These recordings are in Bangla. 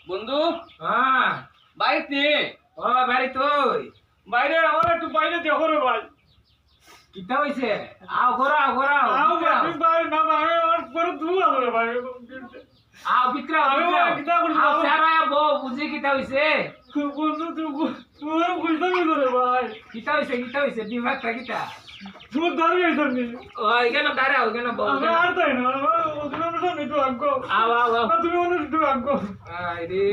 বন্ধু হ্যাঁ বাড়িতে ও বাড়ি তুই বাইরে আমার একটু বাইরে দেখো রে ভাই। কিতা হইছে আও ঘোরা আও ভাই না ভাই আমার পুরো ধুয়া করে ভাই। আও বিক্রা আরে ভাই, কিতা করিস আও বাবা? সারা বো বুঝি কিতা হইছে বন্ধু তুই বুঝতে পারছো রে ভাই। কিতা হইছে বিভাগটা কিতা তুই দাঁড়িয়ে আইতার নি ও এখানে দাঁড়াও এখানে বল আমি আর তাই না তুমি অনুসার একটু আগ্রহ আও তুমি অনুসার একটু আগ্রহ আইরে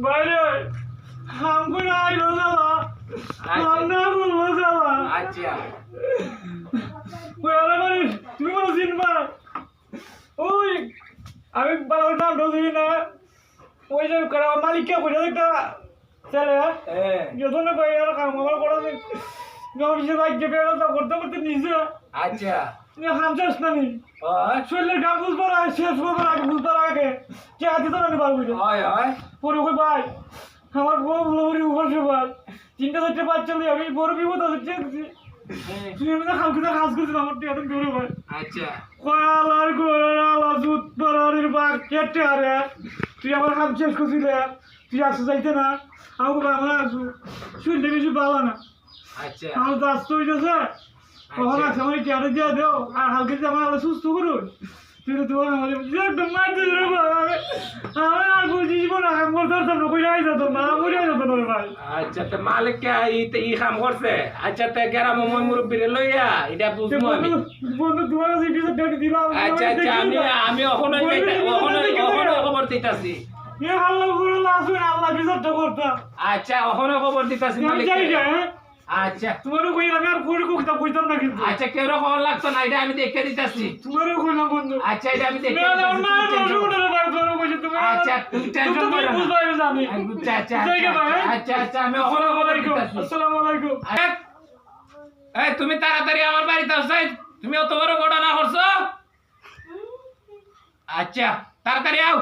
বাইরে हमको ना आई लो साला हम ना बोलो साला আচ্ছা ওই আরে মানে তুমি বলো সিনবা ওই আমি বাবার নাম ধরি না ওই যে মালিককে কইরা একটা ছেলে হ্যাঁ যখন ভাই আর কাম আমার করা অফিসে রাজ্যে বেরোতে করতে করতে নিজে আচ্ছা হামচাস না নি ও শরীরের গাম বুঝবার আগে শেষ করবার আগে বুঝবার আগে কে হাতে তো না পারবো হয় পরে ওই ভাই আমার বউ লোরি উপসে ভাই তিনটা চারটে বাচ্চা নিয়ে আমি বড় বিপদ আছে চেয়েছি তুই এমনি হালকা কাজ করছিস আমার টিয়াটা ধরে ভাই আচ্ছা কয়ালার গোড়ালা জুত পাড়ার বাঘ কেটে আরে তুই আমার হাম শেষ করছিলে তুই আসতে চাইতে না আমাকে আমার আসু শুনতে কিছু পালা না আচ্ছা আমার তো আসতে হইতেছে কখন আছে আমার টিয়াটা দিয়ে দেও আর হালকা দিয়ে আমার আলো সুস্থ করুন তুই তো তোমার আমাদের একদম মার দিয়ে রে ভাই আমি আর বুঝি জীবন হাম করতে পারতাম না কই যাই যেত না মরে যেত না ভাই আচ্ছা তো মালিক কে ই কাম করছে আচ্ছা তো গ্রাম মই মুরব্বিরে লইয়া এটা বুঝবো আমি বন্ধু তোমার কাছে কিছু ডেট দিলাম আচ্ছা আচ্ছা আমি ওখানে খবর দিতাছি এ হাল্লা করে লাসুন আল্লাহ বিচারটা করতাম আচ্ছা ওখানে খবর দিতাছি আমি মালিক যাই হ্যাঁ আচ্ছা তোমারও কই আমি আর কই কইতা কইতাম না কিন্তু আচ্ছা কেউ খবর লাগতো না এটা আমি দেখে দিতাছি তোমারও কইলাম বন্ধু আচ্ছা এটা আমি দেখে না না দিতাছি, না তুই tension করো না। না ভাই তোমারও কইছি তুমি আচ্ছা তুই টেনশন তুমি করো না বুঝবা আমি জানি আচ্ছা আচ্ছা যাইগে ভাই আচ্ছা আচ্ছা আমি ওখানে খবর দিতাছি আসসালামু আলাইকুম এই তুমি তাড়াতাড়ি আমার বাড়িতে আসো তুমি অত বড় ঘটনা করছো আচ্ছা তাড়াতাড়ি আও